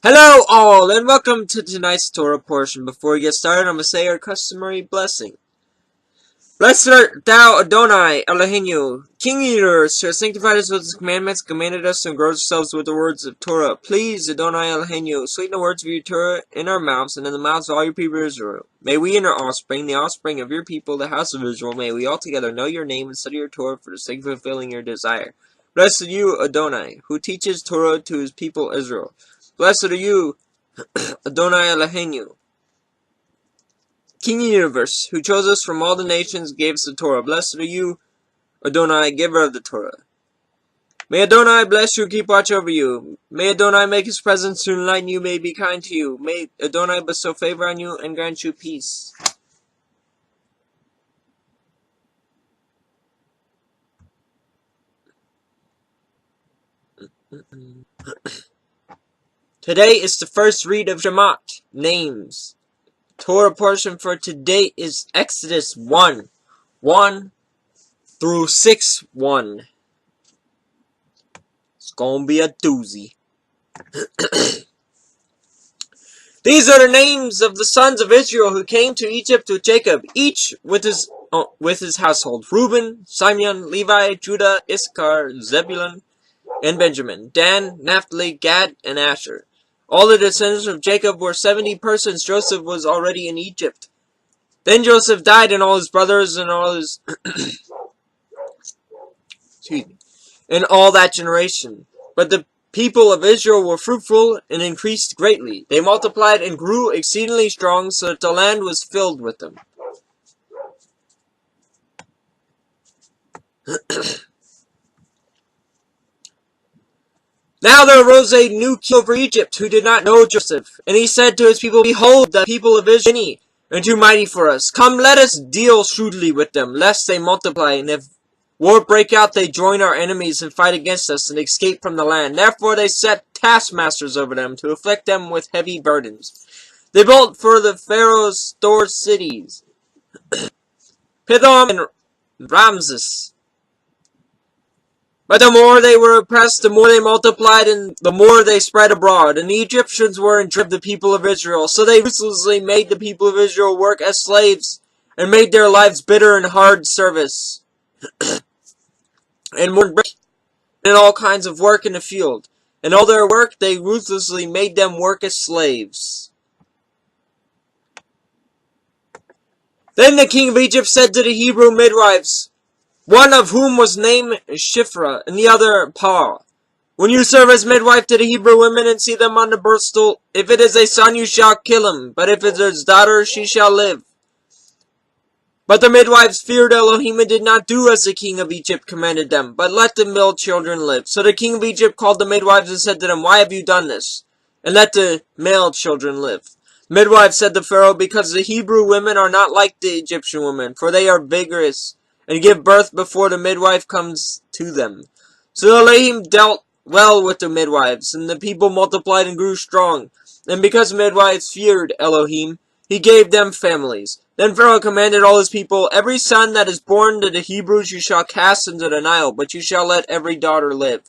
Hello all, and welcome to tonight's Torah portion. Before we get started, I'm going to say our customary blessing. Blessed art thou, Adonai, Eloheinu, King of the universe, who has sanctified us with his commandments, commanded us to engross ourselves with the words of Torah. Please, Adonai Eloheinu, sweeten the words of your Torah in our mouths and in the mouths of all your people of Israel. May we and our offspring, the offspring of your people, the house of Israel, may we altogether know your name and study your Torah for the sake of fulfilling your desire. Blessed are you, Adonai, who teaches Torah to his people Israel. Blessed are you, Adonai Eloheinu, King of the universe, who chose us from all the nations, gave us the Torah. Blessed are you, Adonai, giver of the Torah. May Adonai bless you, keep watch over you. May Adonai make his presence to enlighten you, may be kind to you. May Adonai bestow favor on you and grant you peace. Today is the first read of Shemot, names. Torah portion for today is Exodus 1 through 6:1. It's gonna be a doozy. These are the names of the sons of Israel who came to Egypt with Jacob, each with his household: Reuben, Simeon, Levi, Judah, Issachar, Zebulun, and Benjamin, Dan, Naphtali, Gad, and Asher. All the descendants of Jacob were 70 persons. Joseph was already in Egypt. Then Joseph died, and all his brothers and all his and all that generation. But the people of Israel were fruitful and increased greatly. They multiplied and grew exceedingly strong, so that the land was filled with them. Now there arose a new king over Egypt, who did not know Joseph. And he said to his people, Behold, the people of Israel are many and too mighty for us. Come, let us deal shrewdly with them, lest they multiply. And if war break out, they join our enemies and fight against us and escape from the land. Therefore they set taskmasters over them to afflict them with heavy burdens. They built for the Pharaoh's store cities, Pithom and Ramses. But the more they were oppressed, the more they multiplied, and the more they spread abroad. And the Egyptians were in dread of the people of Israel. So they ruthlessly made the people of Israel work as slaves, and made their lives bitter and hard service, and more in all kinds of work in the field. And all their work they ruthlessly made them work as slaves. Then the king of Egypt said to the Hebrew midwives, one of whom was named Shiphrah, and the other Pah, when you serve as midwife to the Hebrew women and see them on the birth stool, if it is a son you shall kill him, but if it is a daughter she shall live. But the midwives feared Elohim and did not do as the king of Egypt commanded them, but let the male children live. So the king of Egypt called the midwives and said to them, Why have you done this? And let the male children live. The midwives said to Pharaoh, Because the Hebrew women are not like the Egyptian women, for they are vigorous, and give birth before the midwife comes to them. So Elohim dealt well with the midwives, and the people multiplied and grew strong. And because the midwives feared Elohim, he gave them families. Then Pharaoh commanded all his people, Every son that is born to the Hebrews you shall cast into the Nile, but you shall let every daughter live.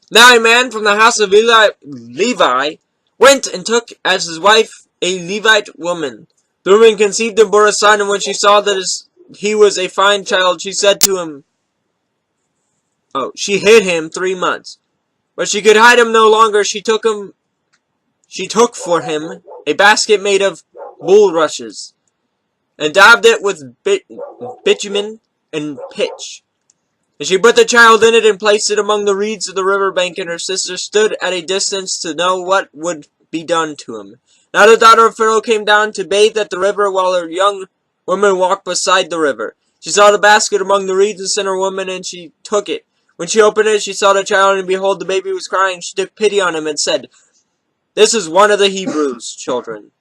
Now a man from the house of Levi went and took as his wife a Levite woman. The woman conceived and bore a son, and when she saw that he was a fine child, she said to him, she hid him 3 months. But she could hide him no longer. She took for him a basket made of bulrushes, and daubed it with bitumen and pitch. And she put the child in it and placed it among the reeds of the river bank, and her sister stood at a distance to know what would be done to him. Now the daughter of Pharaoh came down to bathe at the river, while her young woman walked beside the river. She saw the basket among the reeds and sent her woman, and she took it. When she opened it, she saw the child, and behold, the baby was crying. She took pity on him and said, This is one of the Hebrews' children.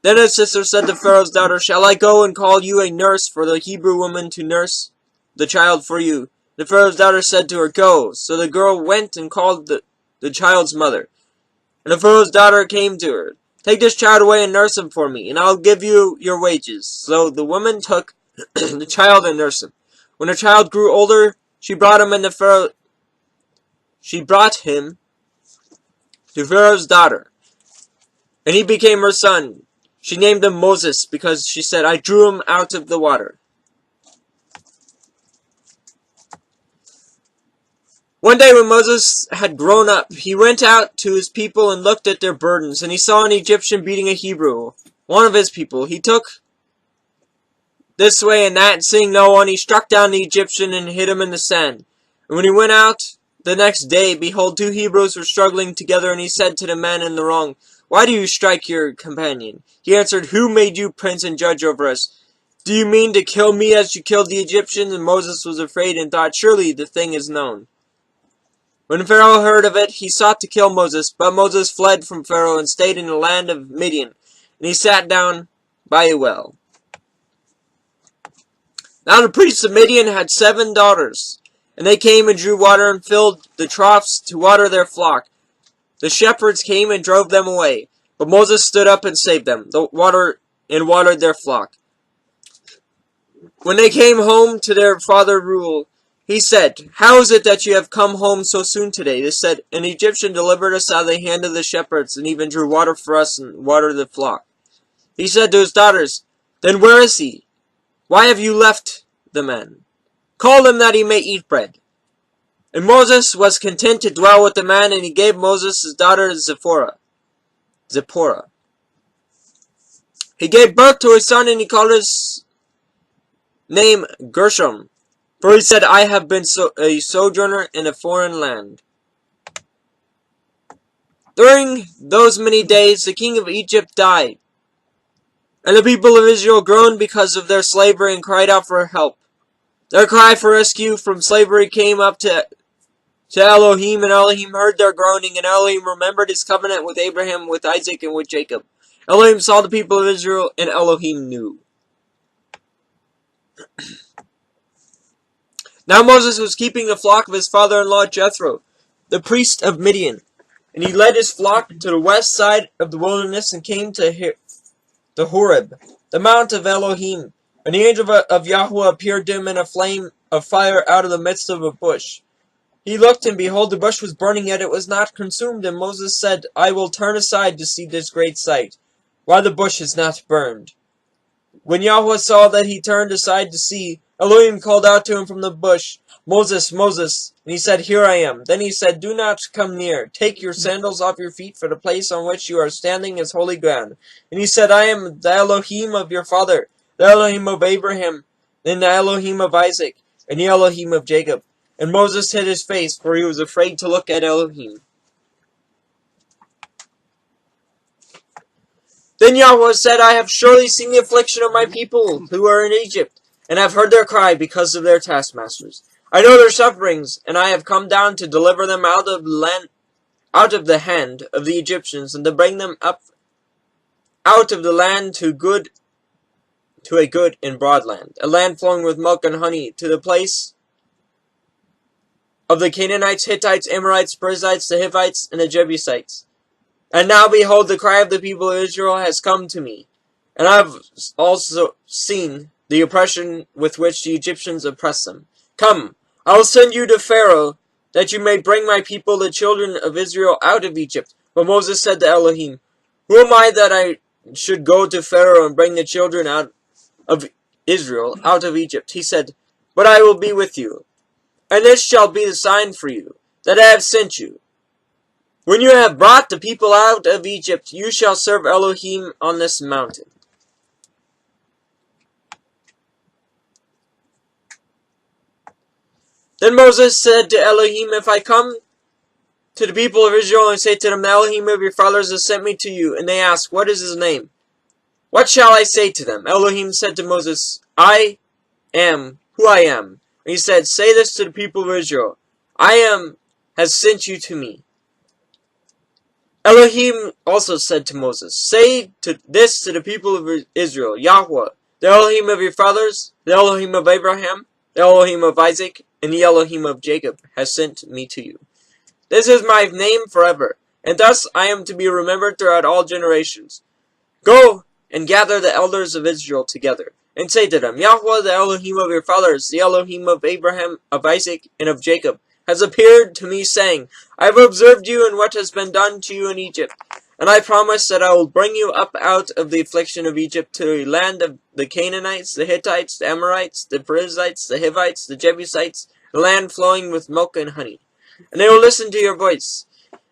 Then his sister said to Pharaoh's daughter, Shall I go and call you a nurse for the Hebrew woman to nurse the child for you? The Pharaoh's daughter said to her, Go. So the girl went and called the child's mother. And the Pharaoh's daughter came to her. Take this child away and nurse him for me, and I'll give you your wages. So the woman took the child and nursed him. When the child grew older, She brought him to Pharaoh's daughter, and he became her son. She named him Moses because she said, I drew him out of the water. One day when Moses had grown up, he went out to his people and looked at their burdens, and he saw an Egyptian beating a Hebrew, one of his people. He took this way and that, and seeing no one, he struck down the Egyptian and hid him in the sand. And when he went out the next day, behold, 2 Hebrews were struggling together, and he said to the man in the wrong, Why do you strike your companion? He answered, Who made you prince and judge over us? Do you mean to kill me as you killed the Egyptians? And Moses was afraid and thought, Surely the thing is known. When Pharaoh heard of it, he sought to kill Moses, but Moses fled from Pharaoh and stayed in the land of Midian, and he sat down by a well. Now the priests of Midian had 7 daughters, and they came and drew water and filled the troughs to water their flock. The shepherds came and drove them away, but Moses stood up and saved them, and watered their flock. When they came home to their father Reuel, he said, How is it that you have come home so soon today? They said, An Egyptian delivered us out of the hand of the shepherds, and even drew water for us and watered the flock. He said to his daughters, Then where is he? Why have you left the men? Call him that he may eat bread. And Moses was content to dwell with the man, and he gave Moses his daughter Zipporah. He gave birth to a son, and he called his name Gershom. For he said, I have been a sojourner in a foreign land. During those many days, the king of Egypt died, and the people of Israel groaned because of their slavery and cried out for help. Their cry for rescue from slavery came up to Elohim, and Elohim heard their groaning, and Elohim remembered his covenant with Abraham, with Isaac, and with Jacob. Elohim saw the people of Israel, and Elohim knew. Now Moses was keeping the flock of his father-in-law Jethro, the priest of Midian. And he led his flock to the west side of the wilderness and came to Horeb, the mount of Elohim. And the angel of Yahweh appeared to him in a flame of fire out of the midst of a bush. He looked, and behold, the bush was burning, yet it was not consumed. And Moses said, I will turn aside to see this great sight, why the bush is not burned. When Yahweh saw that he turned aside to see, Elohim called out to him from the bush, Moses, Moses. And he said, Here I am. Then he said, Do not come near. Take your sandals off your feet, for the place on which you are standing is holy ground. And he said, I am the Elohim of your father, the Elohim of Abraham, and the Elohim of Isaac, and the Elohim of Jacob. And Moses hid his face, for he was afraid to look at Elohim. Then Yahweh said, I have surely seen the affliction of my people who are in Egypt, and have heard their cry because of their taskmasters. I know their sufferings, and I have come down to deliver them out of the hand of the Egyptians, and to bring them up out of the land to a good and broad land, a land flowing with milk and honey, to the place of the Canaanites, Hittites, Amorites, Perizzites, the Hivites, and the Jebusites. And now behold, the cry of the people of Israel has come to me, and I have also seen the oppression with which the Egyptians oppress them. Come, I will send you to Pharaoh, that you may bring my people, the children of Israel, out of Egypt. But Moses said to Elohim, Who am I that I should go to Pharaoh and bring the children of Israel out of Egypt? He said, But I will be with you, and this shall be the sign for you, that I have sent you. When you have brought the people out of Egypt, you shall serve Elohim on this mountain. Then Moses said to Elohim, If I come to the people of Israel and say to them, The Elohim of your fathers has sent me to you, and they ask, What is his name? What shall I say to them? Elohim said to Moses, I am who I am. And he said, Say this to the people of Israel, I am has sent you to me. Elohim also said to Moses, Say this to the people of Israel, Yahweh, the Elohim of your fathers, the Elohim of Abraham, the Elohim of Isaac, and the Elohim of Jacob has sent me to you. This is my name forever, and thus I am to be remembered throughout all generations. Go and gather the elders of Israel together, and say to them, Yahweh, the Elohim of your fathers, the Elohim of Abraham, of Isaac, and of Jacob, has appeared to me, saying, I have observed you and what has been done to you in Egypt. And I promise that I will bring you up out of the affliction of Egypt to a land of the Canaanites, the Hittites, the Amorites, the Perizzites, the Hivites, the Jebusites, a land flowing with milk and honey. And they will listen to your voice.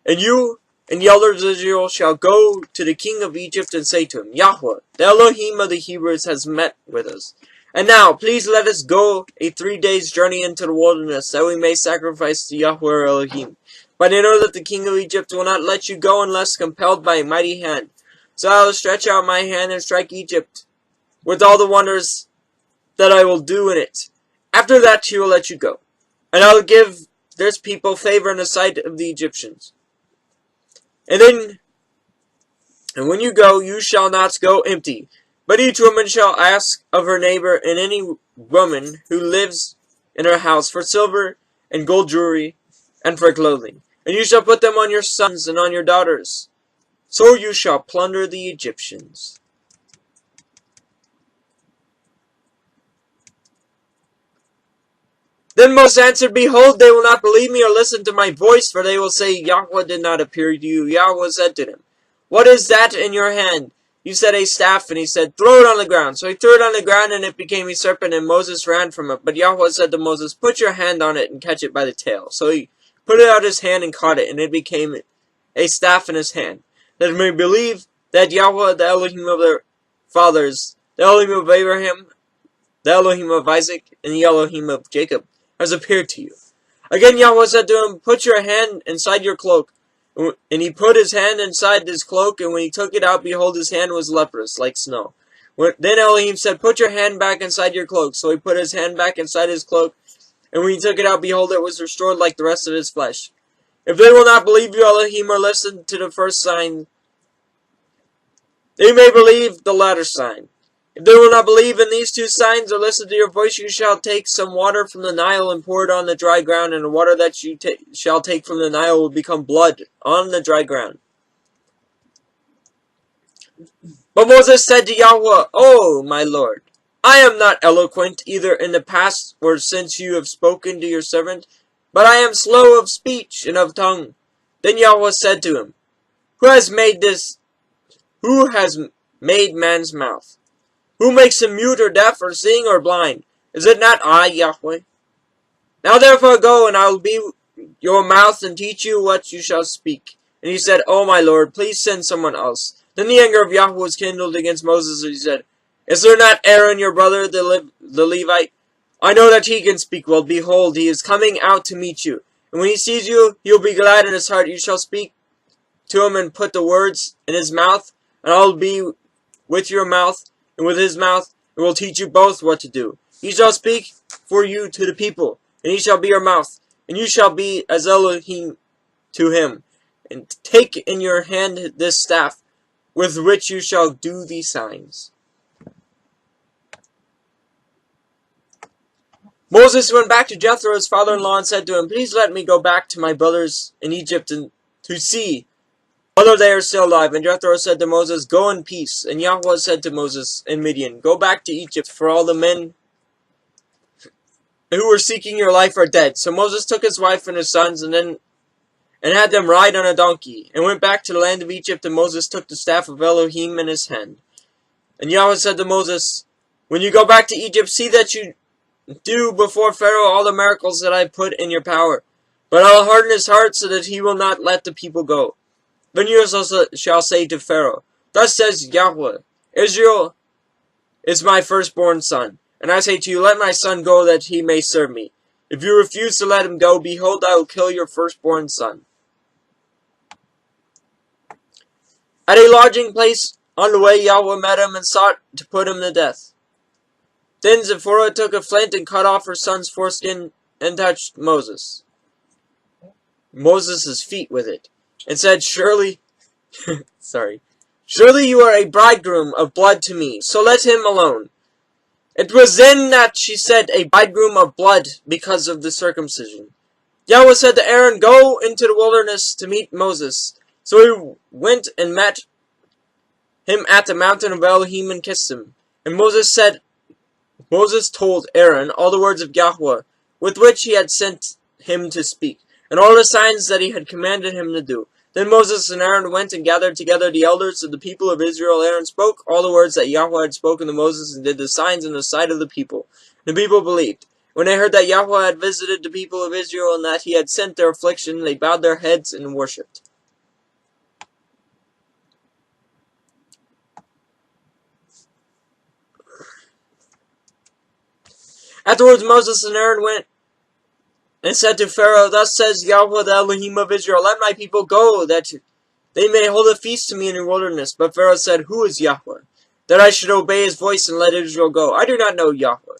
And you and the elders of Israel shall go to the king of Egypt and say to him, Yahweh, the Elohim of the Hebrews, has met with us. And now, please let us go a 3 days' journey into the wilderness, that we may sacrifice to Yahweh our Elohim. But I know that the king of Egypt will not let you go unless compelled by a mighty hand. So I will stretch out my hand and strike Egypt with all the wonders that I will do in it. After that he will let you go. And I will give this people favor in the sight of the Egyptians. And when you go, you shall not go empty. But each woman shall ask of her neighbor and any woman who lives in her house for silver and gold jewelry and for clothing. And you shall put them on your sons and on your daughters. So you shall plunder the Egyptians. Then Moses answered, Behold, they will not believe me or listen to my voice, for they will say, Yahweh did not appear to you. Yahweh said to him, What is that in your hand? You said, A staff. And he said, Throw it on the ground. So he threw it on the ground, and it became a serpent, and Moses ran from it. But Yahweh said to Moses, Put your hand on it and catch it by the tail. So he put it out his hand and caught it, and it became a staff in his hand, that it may believe that Yahweh, the Elohim of their fathers, the Elohim of Abraham, the Elohim of Isaac, and the Elohim of Jacob, has appeared to you. Again Yahweh said to him, Put your hand inside your cloak. And he put his hand inside his cloak, and when he took it out, behold, his hand was leprous, like snow. Then Elohim said, Put your hand back inside your cloak. So he put his hand back inside his cloak, and when he took it out, behold, it was restored like the rest of his flesh. If they will not believe you, Elohim, or listen to the first sign, they may believe the latter sign. If they will not believe in these two signs or listen to your voice, you shall take some water from the Nile and pour it on the dry ground, and the water that you shall take from the Nile will become blood on the dry ground. But Moses said to Yahweh, Oh, my Lord, I am not eloquent, either in the past or since you have spoken to your servant, but I am slow of speech and of tongue. Then Yahweh said to him, Who has made man's mouth? Who makes him mute or deaf or seeing or blind? Is it not I, Yahweh? Now therefore go, and I will be your mouth and teach you what you shall speak. And he said, Oh my Lord, please send someone else. Then the anger of Yahweh was kindled against Moses, and he said, Is there not Aaron your brother, the Levite? I know that he can speak well. Behold, he is coming out to meet you. And when he sees you, he will be glad in his heart. You shall speak to him and put the words in his mouth, and I will be with your mouth and with his mouth, and will teach you both what to do. He shall speak for you to the people, and he shall be your mouth, and you shall be as Elohim to him. And take in your hand this staff, with which you shall do these signs. Moses went back to Jethro, his father-in-law, and said to him, Please let me go back to my brothers in Egypt and to see whether they are still alive. And Jethro said to Moses, Go in peace. And Yahweh said to Moses in Midian, Go back to Egypt, for all the men who were seeking your life are dead. So Moses took his wife and his sons, and had them ride on a donkey, and went back to the land of Egypt. And Moses took the staff of Elohim in his hand. And Yahweh said to Moses, When you go back to Egypt, see that you do before Pharaoh all the miracles that I put in your power. But I will harden his heart, so that he will not let the people go. Then you also shall say to Pharaoh, Thus says Yahweh, Israel is my firstborn son. And I say to you, Let my son go, that he may serve me. If you refuse to let him go, behold, I will kill your firstborn son. At a lodging place on the way, Yahweh met him and sought to put him to death. Then Zipporah took a flint and cut off her son's foreskin and touched Moses' feet with it, and said, Surely you are a bridegroom of blood to me, so let him alone. It was then that she said, A bridegroom of blood, because of the circumcision. Yahweh said to Aaron, Go into the wilderness to meet Moses. So he went and met him at the mountain of Elohim and kissed him. And Moses said Moses told Aaron all the words of Yahweh, with which he had sent him to speak, and all the signs that he had commanded him to do. Then Moses and Aaron went and gathered together the elders of the people of Israel. Aaron spoke all the words that Yahweh had spoken to Moses, and did the signs in the sight of the people. The people believed. When they heard that Yahweh had visited the people of Israel, and that he had sent their affliction, they bowed their heads and worshipped. Afterwards Moses and Aaron went and said to Pharaoh, Thus says Yahweh the Elohim of Israel, Let my people go, that they may hold a feast to me in the wilderness. But Pharaoh said, Who is Yahweh, that I should obey his voice and let Israel go? I do not know Yahweh,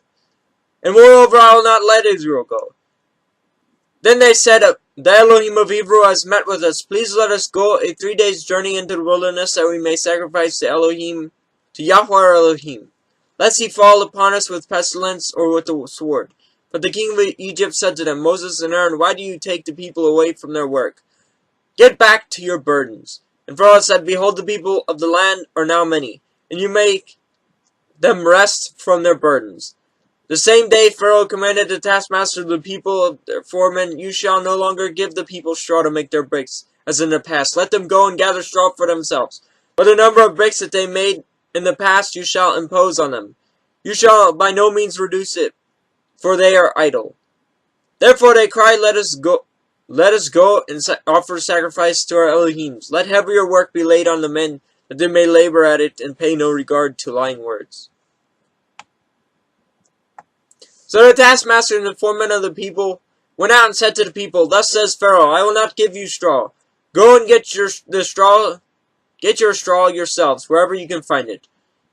and moreover I will not let Israel go. Then they said, The Elohim of Hebrew has met with us. Please let us go a 3 days' journey into the wilderness, that we may sacrifice to Yahweh our Elohim, lest he fall upon us with pestilence or with the sword. But the king of Egypt said to them, Moses and Aaron, why do you take the people away from their work? Get back to your burdens. And Pharaoh said, Behold, the people of the land are now many, and you make them rest from their burdens. The same day Pharaoh commanded the taskmaster of the people of their foremen, You shall no longer give the people straw to make their bricks, as in the past. Let them go and gather straw for themselves. But the number of bricks that they made in the past you shall impose on them. You shall by no means reduce it, for they are idle. Therefore they cried, Let us go and offer sacrifice to our Elohims. Let heavier work be laid on the men, that they may labor at it, and pay no regard to lying words. So the taskmaster and the foremen of the people went out and said to the people, Thus says Pharaoh, I will not give you straw. Go and get your straw yourselves, wherever you can find it.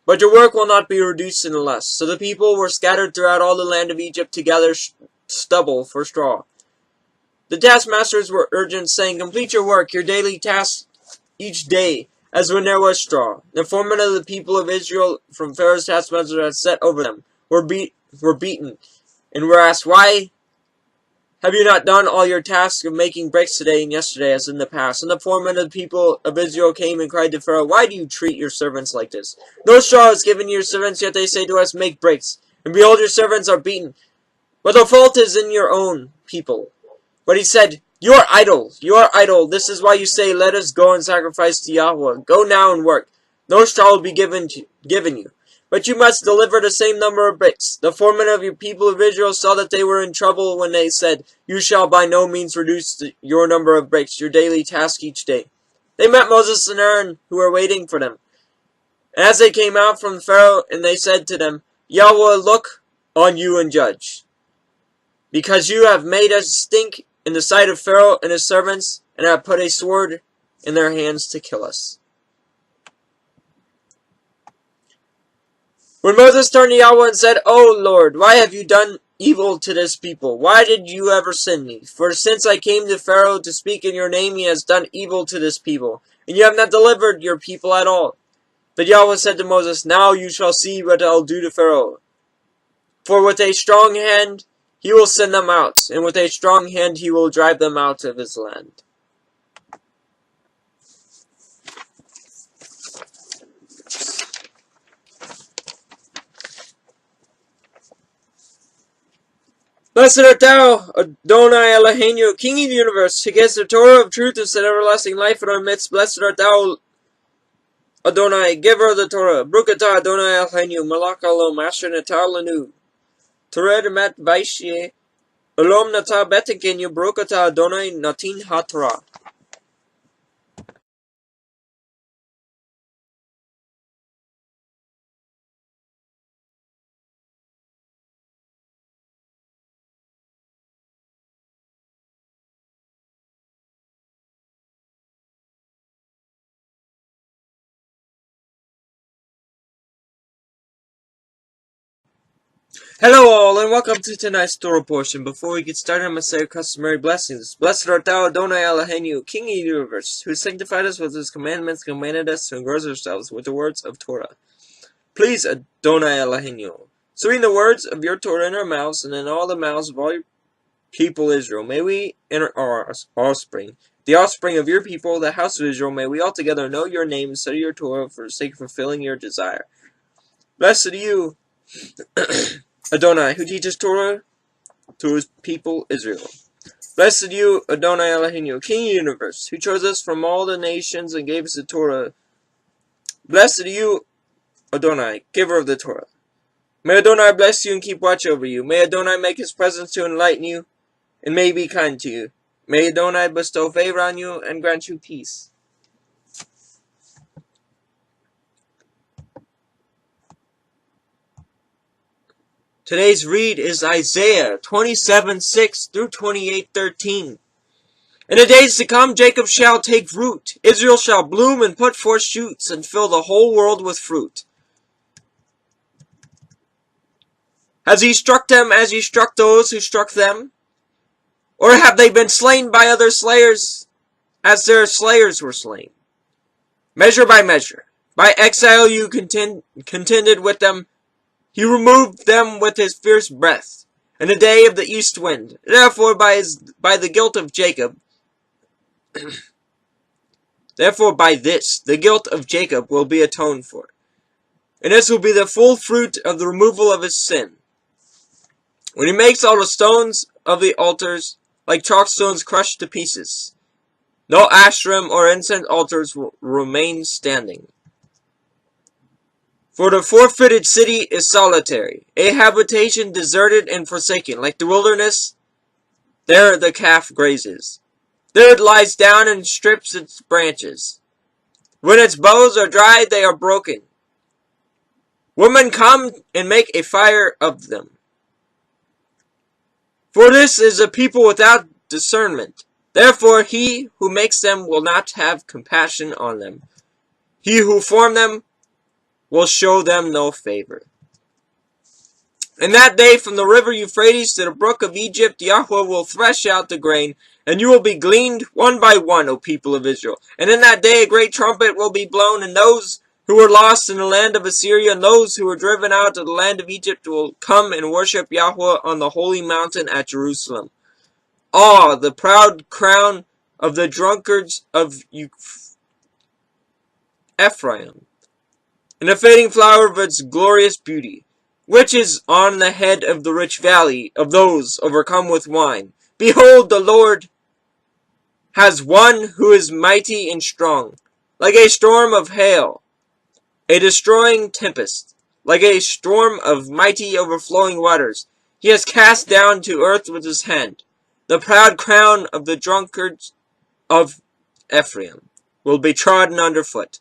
But your work will not be reduced in the less. So the people were scattered throughout all the land of Egypt to gather stubble for straw. The taskmasters were urgent, saying, Complete your work, your daily task each day, as when there was straw. The foremen of the people of Israel from Pharaoh's taskmasters had set over them, were beaten, and were asked, Why have you not done all your task of making bricks today and yesterday as in the past? And the foremen of the people of Israel came and cried to Pharaoh, Why do you treat your servants like this? No straw is given to your servants, yet they say to us, Make bricks. And behold, your servants are beaten. But the fault is in your own people. But he said, You are idle, you are idle. This is why you say, Let us go and sacrifice to Yahweh. Go now and work. No straw will be given you. But you must deliver the same number of bricks. The foremen of your people of Israel saw that they were in trouble when they said, You shall by no means reduce your number of bricks, your daily task each day. They met Moses and Aaron, who were waiting for them. And as they came out from Pharaoh, and they said to them, Yahweh, look on you and judge, because you have made us stink in the sight of Pharaoh and his servants, and have put a sword in their hands to kill us. When Moses turned to Yahweh and said, O Lord, why have you done evil to this people? Why did you ever send me? For since I came to Pharaoh to speak in your name, he has done evil to this people, and you have not delivered your people at all. But Yahweh said to Moses, Now you shall see what I'll do to Pharaoh. For with a strong hand he will send them out, and with a strong hand he will drive them out of his land. Blessed art thou, Adonai Eloheinu, King of the universe, who gives the Torah of truth and set everlasting life in our midst. Blessed art thou, Adonai, giver of the Torah. Baruch atah Adonai Eloheinu, Malach Alom, Asher Natah Lanu. Torah Met Vaishye, Alom Natah Betekenu, Baruch atah Adonai Natin HaTorah. Hello all, and welcome to tonight's Torah portion. Before we get started, I'm going to say our customary blessings. Blessed art thou, Adonai Eloheinu, King of the universe, who sanctified us with his commandments, commanded us to engross ourselves with the words of Torah. Please, Adonai Eloheinu, sweeten the words of your Torah in our mouths, and in all the mouths of all your people Israel. May we and our offspring, the offspring of your people, the house of Israel, may we altogether know your name and study your Torah for the sake of fulfilling your desire. Blessed are you, Adonai, who teaches Torah to his people Israel. Blessed are you, Adonai Eloheinu, King of the universe, who chose us from all the nations and gave us the Torah. Blessed are you, Adonai, giver of the Torah. May Adonai bless you and keep watch over you. May Adonai make his presence to enlighten you, and may he be kind to you. May Adonai bestow favor on you and grant you peace. Today's read is Isaiah 27:6 through 28:13. In the days to come, Jacob shall take root. Israel shall bloom and put forth shoots and fill the whole world with fruit. Has he struck them as he struck those who struck them? Or have they been slain by other slayers as their slayers were slain? Measure by measure. By exile you contended with them. He removed them with his fierce breath, in the day of the east wind. Therefore by the guilt of Jacob, therefore by this, the guilt of Jacob will be atoned for. And this will be the full fruit of the removal of his sin. When he makes all the stones of the altars like chalk stones crushed to pieces, no ashram or incense altars will remain standing. For the forfeited city is solitary, a habitation deserted and forsaken, like the wilderness. There the calf grazes. There it lies down and strips its branches. When its boughs are dried, they are broken. Women come and make a fire of them. For this is a people without discernment. Therefore he who makes them will not have compassion on them. He who formed them will show them no favor. In that day, from the river Euphrates to the brook of Egypt, Yahweh will thresh out the grain, and you will be gleaned one by one, O people of Israel. And in that day a great trumpet will be blown, and those who were lost in the land of Assyria and those who were driven out of the land of Egypt will come and worship Yahweh on the holy mountain at Jerusalem. Ah, the proud crown of the drunkards of Ephraim, and the fading flower of its glorious beauty, which is on the head of the rich valley of those overcome with wine. Behold, the Lord has one who is mighty and strong, like a storm of hail, a destroying tempest, like a storm of mighty overflowing waters. He has cast down to earth with his hand. The proud crown of the drunkards of Ephraim will be trodden underfoot,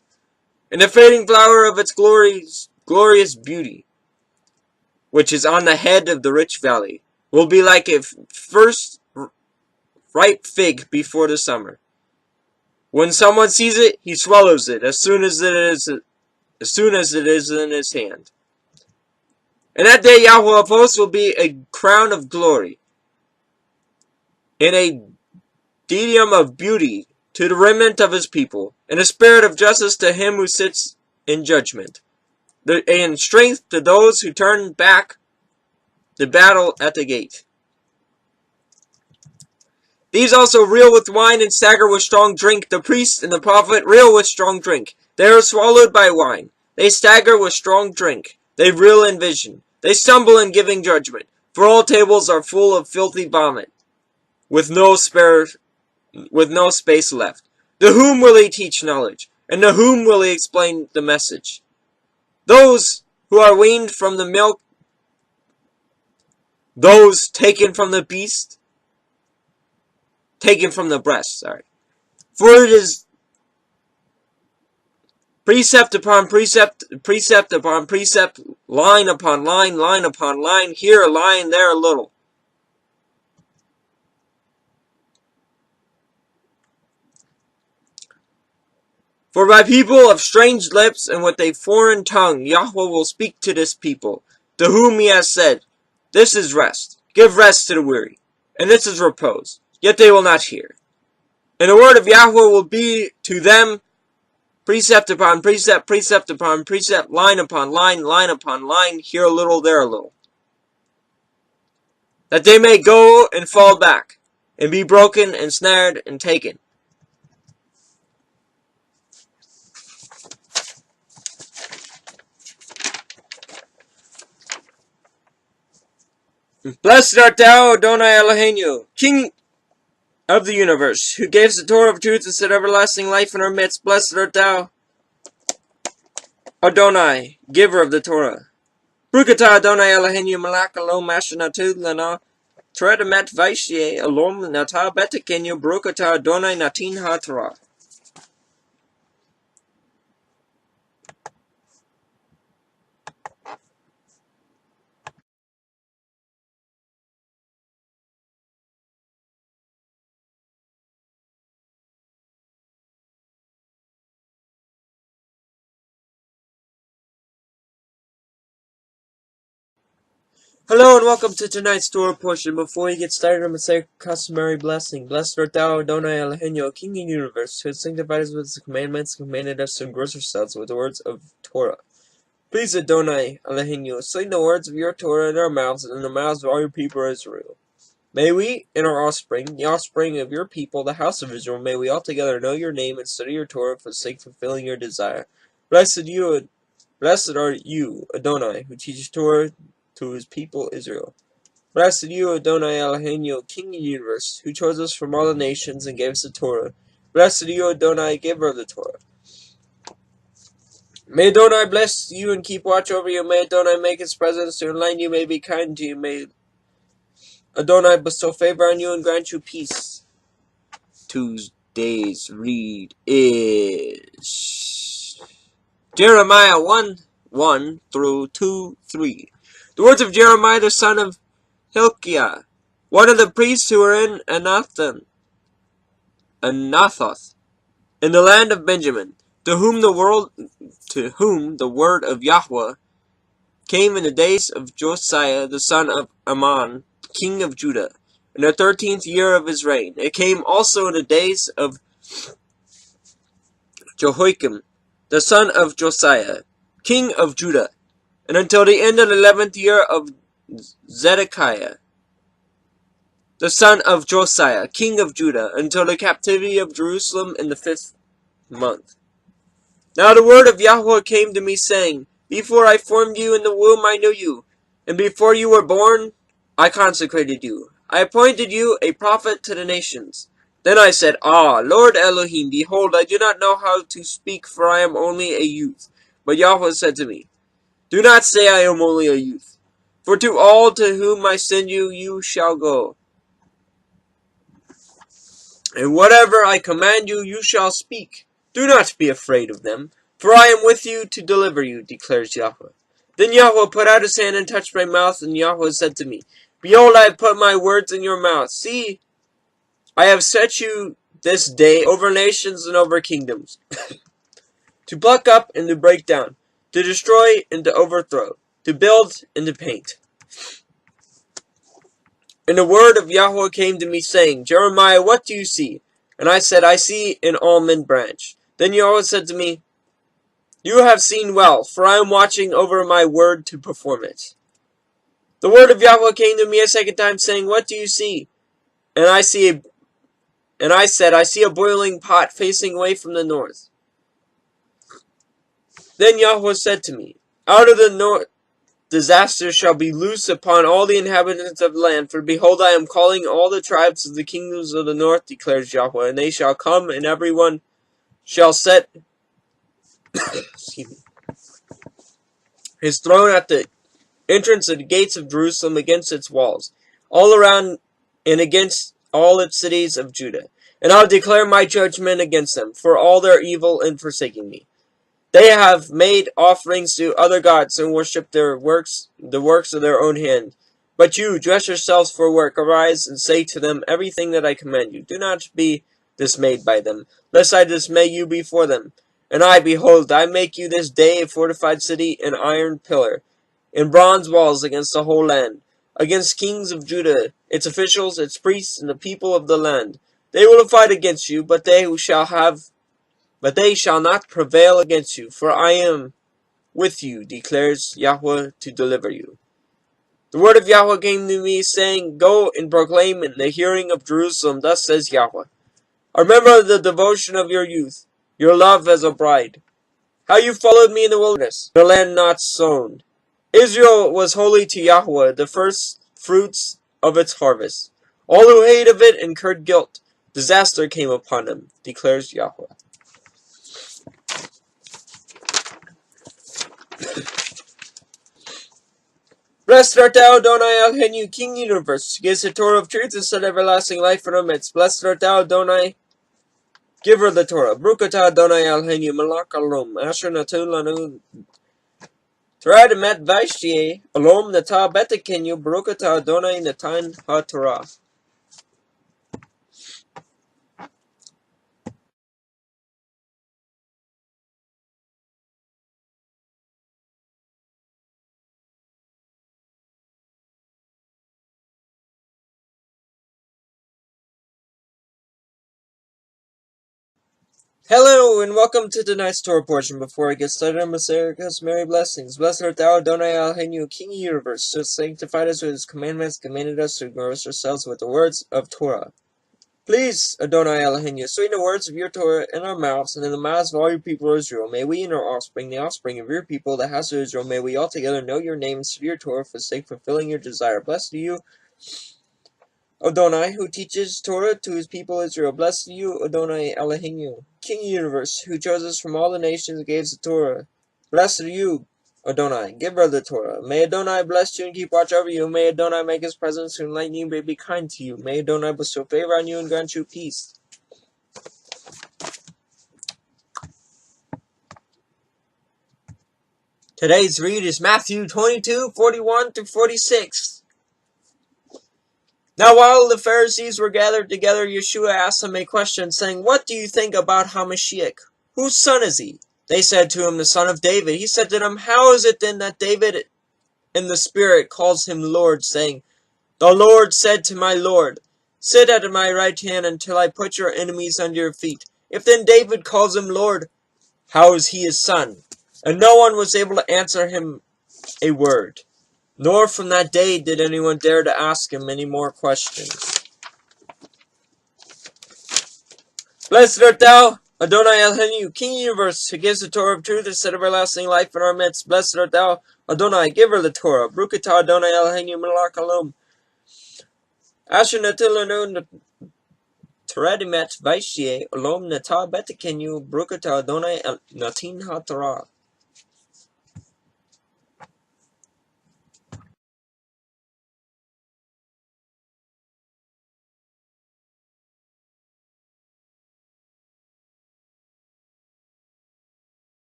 and the fading flower of its glorious beauty, which is on the head of the rich valley, will be like a first ripe fig before the summer. When someone sees it, he swallows it as soon as it is in his hand. And that day Yahweh of hosts will be a crown of glory, and a diadem of beauty to the remnant of his people, and a spirit of justice to him who sits in judgment, and strength to those who turn back the battle at the gate. These also reel with wine and stagger with strong drink. The priest and the prophet reel with strong drink. They are swallowed by wine. They stagger with strong drink. They reel in vision. They stumble in giving judgment. For all tables are full of filthy vomit, with no space left. To whom will he teach knowledge? And to whom will he explain the message? Those who are weaned from the milk, those taken from the breast, For it is precept upon precept, precept upon precept, line upon line, line upon line, here a line, there a little. For by people of strange lips and with a foreign tongue, Yahweh will speak to this people, to whom he has said, this is rest, give rest to the weary, and this is repose, yet they will not hear. And the word of Yahweh will be to them, precept upon precept, precept upon precept, line upon line, line upon line, here a little, there a little. That they may go and fall back, and be broken and snared and taken. Blessed art thou, Adonai Eloheinu, King of the universe, who gave the Torah of truth and set everlasting life in our midst. Blessed art thou, Adonai, giver of the Torah. Brukata Adonai Eloheinu malak alom ashanatu lana tredamet vaishye alom nata betekenu brukata Adonai natin ha-Torah. Hello and welcome to tonight's Torah portion. Before we get started, I'm going to say a customary blessing. Blessed art thou, Adonai Eloheinu, King of the universe, who has sanctified us with his commandments, and commanded us to engross ourselves with the words of Torah. Please, Adonai Eloheinu, sling the words of your Torah in our mouths and in the mouths of all your people Israel. May we and our offspring, the offspring of your people, the house of Israel, may we altogether know your name and study your Torah for the sake of fulfilling your desire. Blessed are you, Adonai, who teaches Torah to his people Israel. Blessed are you, Adonai Eloheinu, King of the universe, who chose us from all the nations and gave us the Torah. Blessed are you, Adonai, giver of the Torah. May Adonai bless you and keep watch over you. May Adonai make his presence to enlighten you, may be kind to you. May Adonai bestow favor on you and grant you peace. Tuesday's read is Jeremiah 1:1 through 2:3. The words of Jeremiah the son of Hilkiah, one of the priests who were in Anathoth, in the land of Benjamin, to whom the word of Yahweh came in the days of Josiah the son of Ammon, king of Judah, in the 13th year of his reign. It came also in the days of Jehoiakim, the son of Josiah, king of Judah, and until the end of the 11th year of Zedekiah, the son of Josiah, king of Judah, until the captivity of Jerusalem in the 5th month. Now the word of Yahweh came to me, saying, Before I formed you in the womb I knew you, and before you were born I consecrated you. I appointed you a prophet to the nations. Then I said, Ah, Lord Elohim, behold, I do not know how to speak, for I am only a youth. But Yahweh said to me, Do not say I am only a youth, for to all to whom I send you, you shall go. And whatever I command you, you shall speak. Do not be afraid of them, for I am with you to deliver you, declares Yahweh. Then Yahweh put out his hand and touched my mouth, and Yahweh said to me, Behold, I have put my words in your mouth. See, I have set you this day over nations and over kingdoms, to pluck up and to break down, to destroy and to overthrow, to build and to paint. And the word of Yahweh came to me, saying, Jeremiah, what do you see? And I said, I see an almond branch. Then Yahweh said to me, You have seen well, for I am watching over my word to perform it. The word of Yahweh came to me a second time, saying, What do you see? And I said, I see a boiling pot facing away from the north. Then Yahweh said to me, Out of the north disaster shall be loose upon all the inhabitants of the land. For behold, I am calling all the tribes of the kingdoms of the north, declares Yahweh, and they shall come, and every one shall set his throne at the entrance of the gates of Jerusalem against its walls, all around and against all its cities of Judah. And I'll declare my judgment against them, for all their evil in forsaking me. They have made offerings to other gods and worshipped the works of their own hand. But you, dress yourselves for work, arise and say to them everything that I command you. Do not be dismayed by them, lest I dismay you before them. And I, behold, I make you this day a fortified city, an iron pillar, and bronze walls against the whole land, against kings of Judah, its officials, its priests, and the people of the land. They will fight against you, but they shall not prevail against you, for I am with you, declares Yahweh, to deliver you. The word of Yahweh came to me, saying, Go and proclaim in the hearing of Jerusalem, thus says Yahweh, I remember the devotion of your youth, your love as a bride, how you followed me in the wilderness, the land not sown. Israel was holy to Yahweh, the first fruits of its harvest. All who ate of it incurred guilt. Disaster came upon them, declares Yahweh. Blessed art thou, Adonai Eloheinu, King Universe, who gives the Torah of truth and set everlasting life in our midst. Blessed art thou, Adonai, giver of the Torah. Baruch atah Adonai Eloheinu, melech alom, asher natu lanu Torah demet vaishye, alom nata betekenu, Baruch atah Adonai natan ha-Torah. Hello, and welcome to tonight's Torah portion. Before I get started, I'm going to say our customary blessings. Blessed art thou, Adonai Eloheinu, King of the Universe, who has sanctified us with his commandments, commanded us to engross ourselves with the words of Torah. Please, Adonai Eloheinu, sweeten the words of your Torah in our mouths and in the mouths of all your people of Israel. May we and our offspring, the offspring of your people, the house of Israel, may we altogether know your name and serve your Torah for the sake of fulfilling your desire. Blessed are you, Adonai, who teaches Torah to his people Israel. Blessed are you, Adonai Eloheinu, King of the Universe, who chose us from all the nations and gave us the Torah. Blessed are you, Adonai, giver of the Torah. May Adonai bless you and keep watch over you. May Adonai make his presence to enlighten you, may be kind to you. May Adonai bestow favor on you and grant you peace. Today's read is Matthew 22:41-46. Now while the Pharisees were gathered together, Yeshua asked them a question, saying, What do you think about HaMashiach? Whose son is he? They said to him, The son of David. He said to them, How is it then that David in the Spirit calls him Lord, saying, The Lord said to my Lord, Sit at my right hand until I put your enemies under your feet. If then David calls him Lord, how is he his son? And no one was able to answer him a word. Nor from that day did anyone dare to ask him any more questions. Blessed art thou, Adonai Eloheinu, King of the Universe, who gives the Torah of truth and set everlasting life in our midst. Blessed art thou, Adonai, giver of the Torah. Baruch atah Adonai Eloheinu melech alom. Asher natilanu Torah demet vaishye, alom nata betekenu, Baruch atah Adonai natin ha-Torah.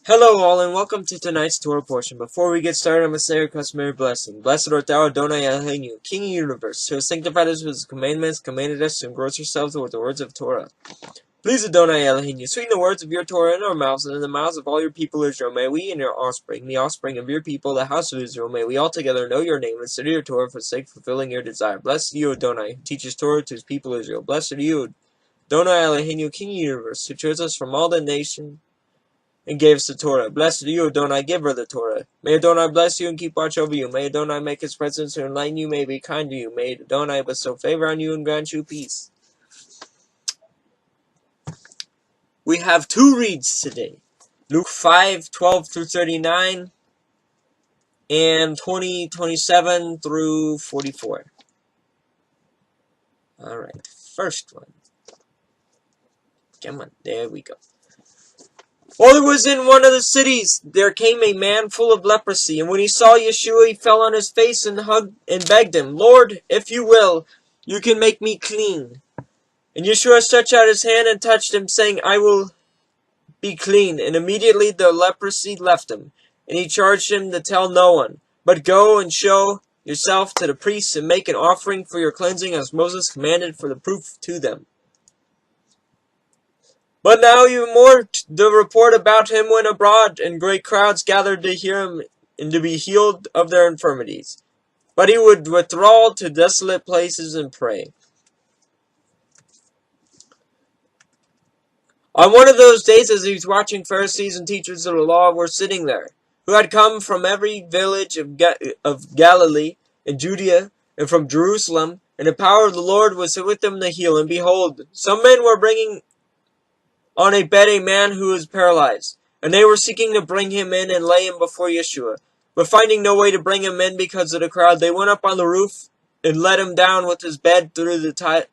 Hello all, and welcome to tonight's Torah portion. Before we get started, I'm going to say our customary blessing. Blessed art thou, Adonai Eloheinu, King of the Universe, who has sanctified us with his commandments, commanded us to engross ourselves with the words of Torah. Please, Adonai Eloheinu, sweeten the words of your Torah in our mouths and in the mouths of all your people Israel. May we and your offspring, the offspring of your people, the house of Israel, may we altogether know your name and study your Torah for the sake of fulfilling your desire. Blessed are you, Adonai, who teaches Torah to his people Israel. Blessed are you, Adonai Eloheinu, King of the Universe, who chose us from all the nations and gave us the Torah. Blessed are you, Adonai, giver of the Torah. May Adonai bless you and keep watch over you. May Adonai make his presence to enlighten you, may be kind to you. May Adonai bestow favor on you and grant you peace. We have two reads today. Luke 5:12-39 and 20:27-44. Alright, first one. Come on, there we go. While he was in one of the cities, there came a man full of leprosy, and when he saw Yeshua, he fell on his face and hugged and begged him, Lord, if you will, you can make me clean. And Yeshua stretched out his hand and touched him, saying, I will be clean. And immediately the leprosy left him, and he charged him to tell no one, but go and show yourself to the priests and make an offering for your cleansing, as Moses commanded, for the proof to them. But now even more the report about him went abroad, and great crowds gathered to hear him and to be healed of their infirmities. But he would withdraw to desolate places and pray. On one of those days, as he was watching, Pharisees and teachers of the law were sitting there, who had come from every village of Galilee and Judea, and from Jerusalem, and the power of the Lord was with them to heal. And behold, some men were bringing on a bed a man who was paralyzed. and they were seeking to bring him in and lay him before Yeshua. But finding no way to bring him in because of the crowd, they went up on the roof and let him down with his bed through the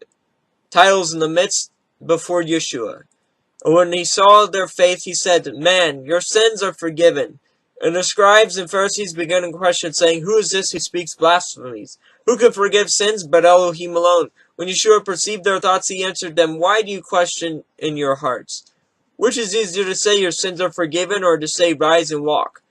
tiles in the midst before Yeshua. And when he saw their faith, he said, "Man, your sins are forgiven." And the scribes and Pharisees began to question, saying, "Who is this who speaks blasphemies? Who can forgive sins but Elohim alone?" When Yeshua perceived their thoughts, he answered them, "Why do you question in your hearts? Which is easier to say, your sins are forgiven, or to say, rise and walk?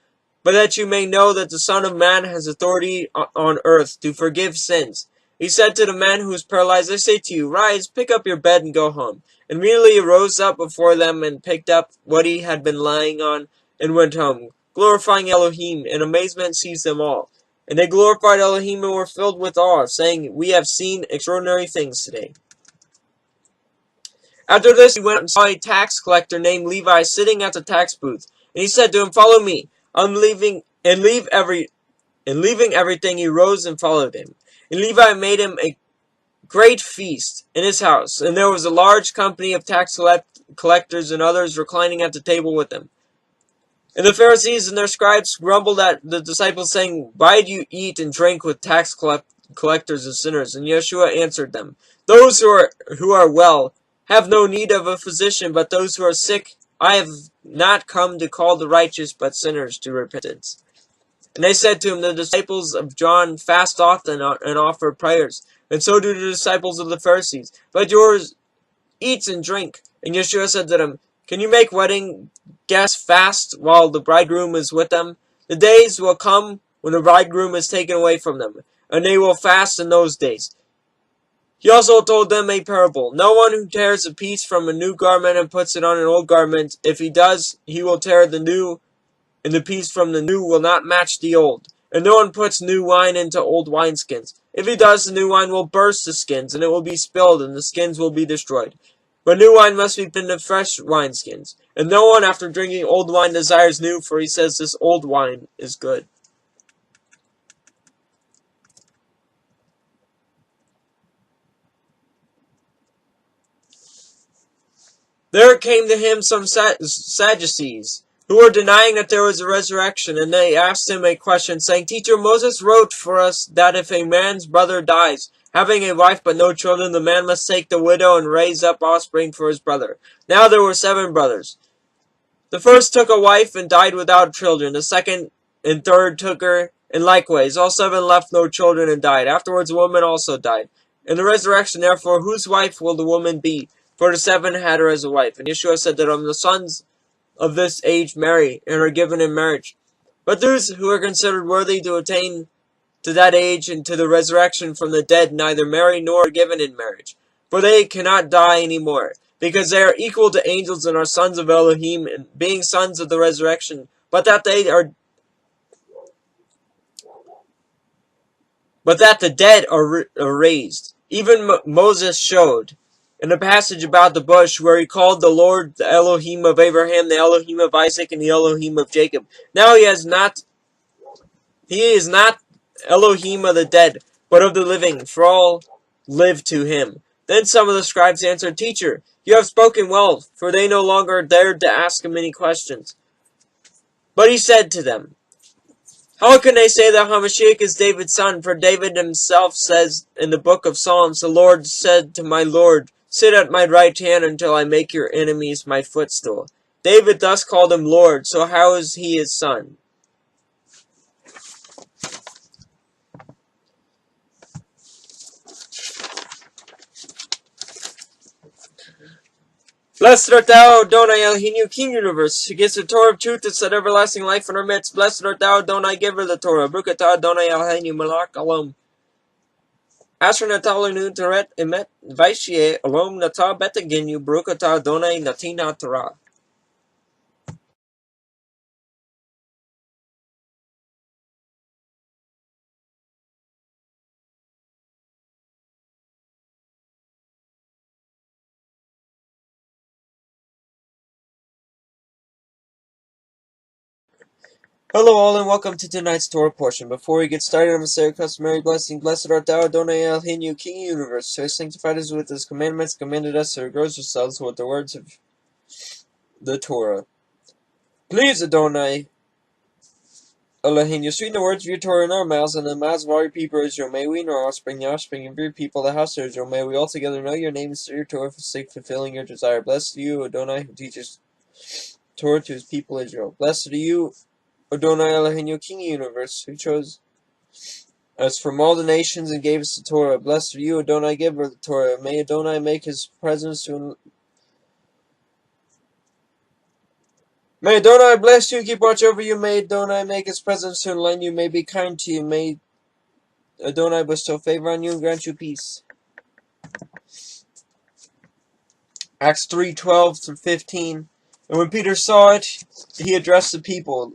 But that you may know that the Son of Man has authority on earth to forgive sins." He said to the man who was paralyzed, "I say to you, rise, pick up your bed and go home." And immediately he rose up before them and picked up what he had been lying on and went home, glorifying Elohim, and amazement seized them all. And they glorified Elohim and were filled with awe, saying, "We have seen extraordinary things today." After this he went and saw a tax collector named Levi sitting at the tax booth. And he said to him, "Follow me." Leaving everything, he rose and followed him. And Levi made him a great feast in his house, and there was a large company of tax collectors and others reclining at the table with him. And the Pharisees and their scribes grumbled at the disciples, saying, "Why do you eat and drink with tax collectors and sinners?" And Yeshua answered them, "Those who are well have no need of a physician, but those who are sick. I have not come to call the righteous, but sinners to repentance." And they said to him, "The disciples of John fast often and offer prayers, and so do the disciples of the Pharisees. But yours eats and drink." And Yeshua said to them, "Can you make wedding guests fast while the bridegroom is with them? The days will come when the bridegroom is taken away from them, and they will fast in those days." He also told them a parable. "No one who tears a piece from a new garment and puts it on an old garment. If he does, he will tear the new, and the piece from the new will not match the old. And no one puts new wine into old wineskins. If he does, the new wine will burst the skins, and it will be spilled, and the skins will be destroyed. But new wine must be put into fresh wineskins. And no one, after drinking old wine, desires new, for he says, 'This old wine is good.'" There came to him some Sadducees, who were denying that there was a resurrection, and they asked him a question, saying, "Teacher, Moses wrote for us that if a man's brother dies, having a wife but no children, the man must take the widow and raise up offspring for his brother. Now there were 7 brothers. The first took a wife and died without children. The second and third took her, and likewise all 7 left no children and died. Afterwards the woman also died. In the resurrection, therefore, whose wife will the woman be? For the 7 had her as a wife." And Yeshua said to them, "The sons of this age marry, and are given in marriage. But those who are considered worthy to attain to that age and to the resurrection from the dead neither marry nor are given in marriage. For they cannot die any more, because they are equal to angels and are sons of Elohim, and being sons of the resurrection. But that the dead are raised. Even Moses showed in the passage about the bush where he called the Lord the Elohim of Abraham, the Elohim of Isaac, and the Elohim of Jacob. Now he is not Elohim of the dead, but of the living, for all live to him." Then some of the scribes answered, "Teacher, you have spoken well," for they no longer dared to ask him any questions. But he said to them, "How can they say that Hamashiach is David's son? For David himself says in the book of Psalms, 'The Lord said to my Lord, sit at my right hand until I make your enemies my footstool.' David thus called him Lord, so how is he his son?" Blessed art thou, Adonai Eloheinu, King universe, who gives the Torah of truth and set everlasting life in our midst. Blessed art thou, Adonai, giver of the Torah. Baruch atah Adonai Eloheinu, Malach Alom. Asher natalenu Toret emet, Vaishye Alom Natah betaginu. Baruch atah Adonai Natina Torah. Hello all and welcome to tonight's Torah portion. Before we get started, I'm going to say a customary blessing. Blessed art thou, Adonai Eloheinu, King universe, who has sanctified us with his commandments, commanded us to regard ourselves with the words of the Torah. Please, Adonai Elohim, you sweeten the words of your Torah in our mouths and in the mouths of all your people Israel. May we and our offspring, the offspring of your people, the house of Israel, may we altogether know your name and your Torah for sake fulfilling your desire. Blessed are you, Adonai, who teaches Torah to his people Israel. Blessed are you, Adonai Elohim, your King of the universe, who chose us from all the nations and gave us the Torah. Blessed are you, Adonai, giver of the Torah. May Adonai make his presence to May Adonai bless you and keep watch over you. May Adonai make his presence to enlighten you. May be kind to you. May Adonai bestow favor on you and grant you peace. Acts 3:12-15. And when Peter saw it, he addressed the people.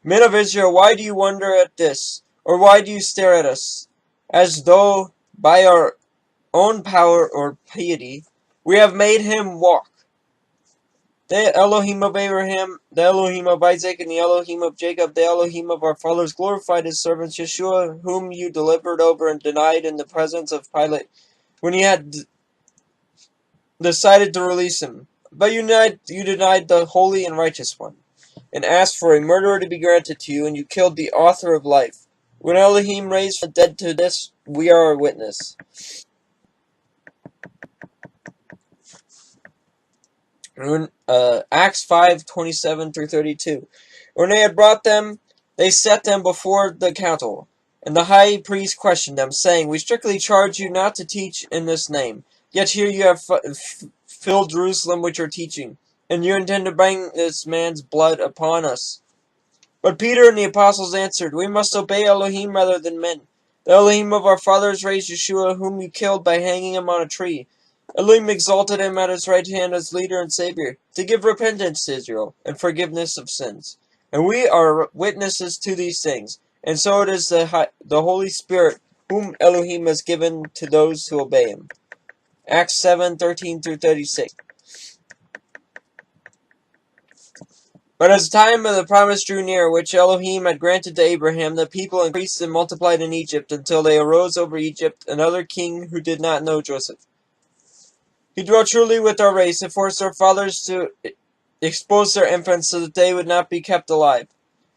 Men of Israel, why do you wonder at this? Or why do you stare at us, as though by our own power or piety we have made him walk? The Elohim of Abraham, the Elohim of Isaac, and the Elohim of Jacob, the Elohim of our fathers, glorified his servant Yeshua, whom you delivered over and denied in the presence of Pilate, when he had decided to release him. But you denied the Holy and Righteous One, and asked for a murderer to be granted to you, and you killed the author of life. When Elohim raised from the dead to this, we are a witness. Acts 5:27-32. When they had brought them, they set them before the council, and the high priest questioned them, saying, We strictly charge you not to teach in this name. Yet here you have filled Jerusalem with your teaching, and you intend to bring this man's blood upon us. But Peter and the apostles answered, We must obey Elohim rather than men. The Elohim of our fathers raised Yeshua, whom you killed by hanging him on a tree. Elohim exalted him at his right hand as leader and savior, to give repentance to Israel, and forgiveness of sins. And we are witnesses to these things, and so it is the Holy Spirit, whom Elohim has given to those who obey him. Acts 7:13-36. But as the time of the promise drew near, which Elohim had granted to Abraham, the people increased and multiplied in Egypt, until they arose over Egypt another king who did not know Joseph. He dwelt truly with our race, and forced our fathers to expose their infants so that they would not be kept alive.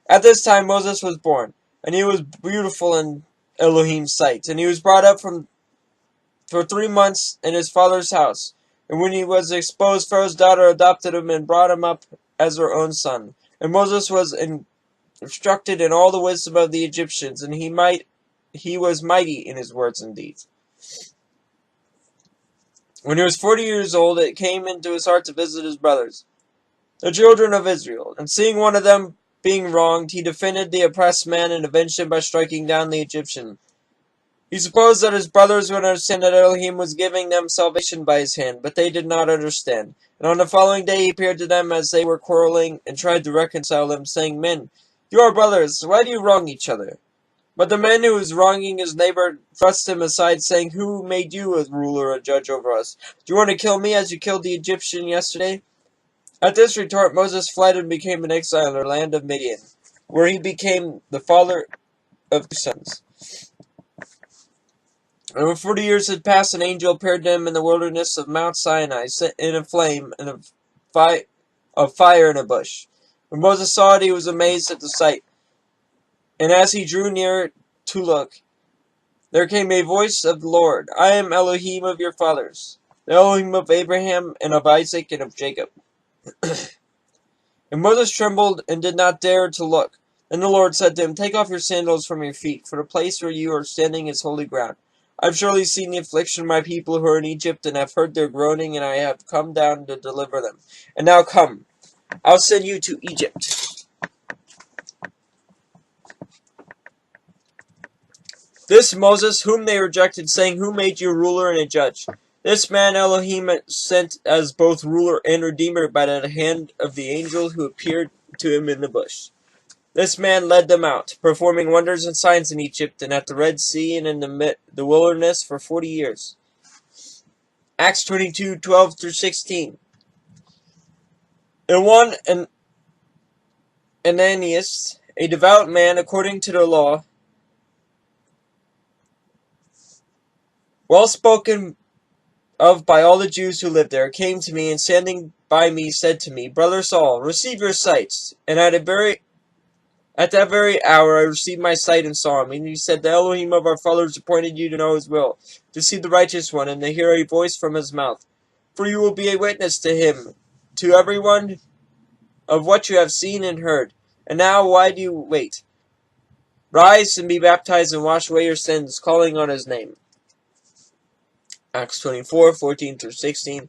At this time Moses was born, and he was beautiful in Elohim's sight, and he was brought up for 3 months in his father's house. And when he was exposed, Pharaoh's daughter adopted him and brought him up as her own son. And Moses was instructed in all the wisdom of the Egyptians, and he was mighty in his words and deeds. When he was 40 years old, it came into his heart to visit his brothers, the children of Israel. And seeing one of them being wronged, he defended the oppressed man and avenged him by striking down the Egyptian. He supposed that his brothers would understand that Elohim was giving them salvation by his hand, but they did not understand. And on the following day he appeared to them as they were quarreling, and tried to reconcile them, saying, Men, you are brothers, why do you wrong each other? But the man who was wronging his neighbor thrust him aside, saying, Who made you a ruler or a judge over us? Do you want to kill me as you killed the Egyptian yesterday? At this retort Moses fled and became an exile in the land of Midian, where he became the father of 2 sons. And when 40 years had passed, an angel appeared to him in the wilderness of Mount Sinai, set in a flame and of fire in a bush. When Moses saw it, he was amazed at the sight. And as he drew near to look, there came a voice of the Lord, I am Elohim of your fathers, the Elohim of Abraham and of Isaac and of Jacob. And Moses trembled and did not dare to look. Then the Lord said to him, Take off your sandals from your feet, for the place where you are standing is holy ground. I have surely seen the affliction of my people who are in Egypt, and have heard their groaning, and I have come down to deliver them. And now come, I'll send you to Egypt. This Moses, whom they rejected, saying, Who made you ruler and a judge? This man Elohim sent as both ruler and redeemer by the hand of the angel who appeared to him in the bush. This man led them out, performing wonders and signs in Egypt, and at the Red Sea, and in the wilderness for 40 years. Acts 22:12-16. And one Ananias, a devout man according to the law, well spoken of by all the Jews who lived there, came to me, and standing by me said to me, Brother Saul, receive your sight. And at that very hour I received my sight and saw him. And he said, the Elohim of our fathers appointed you to know his will, to see the righteous one, and to hear a voice from his mouth. For you will be a witness to him, to everyone, of what you have seen and heard. And now why do you wait? Rise and be baptized and wash away your sins, calling on his name. Acts 24:14-16.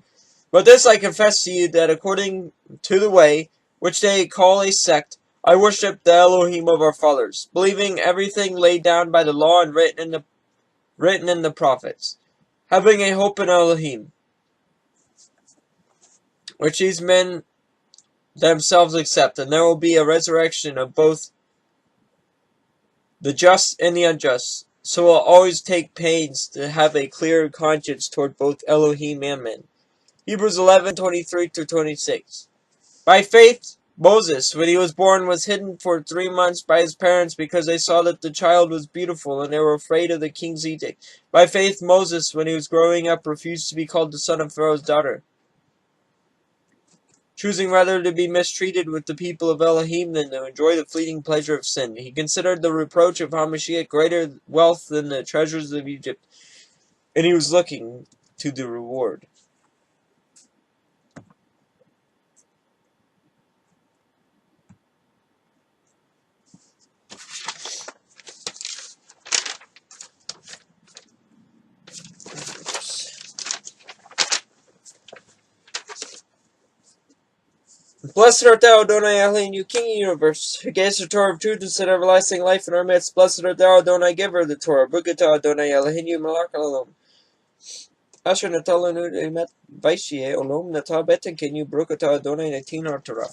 But this I confess to you, that according to the way, which they call a sect, I worship the Elohim of our fathers, believing everything laid down by the law and written in the prophets, having a hope in Elohim, which these men themselves accept, and there will be a resurrection of both the just and the unjust. So we'll always take pains to have a clear conscience toward both Elohim and men. Hebrews 11:23-26. By faith, Moses, when he was born, was hidden for 3 months by his parents because they saw that the child was beautiful and they were afraid of the king's edict. By faith, Moses, when he was growing up, refused to be called the son of Pharaoh's daughter, choosing rather to be mistreated with the people of Elohim than to enjoy the fleeting pleasure of sin. He considered the reproach of Hamashiach greater wealth than the treasures of Egypt, and he was looking to the reward. Blessed art thou, Adonai Elohim, King of the universe, who gavest the Torah of truth and set everlasting life in our midst. Blessed art thou, Adonai, giver of the Torah. Brukata Adonai Elohim, Malach Olam. Asher natalanu emet vaishie olom nata beten kenyu brukata Adonai netin Torah.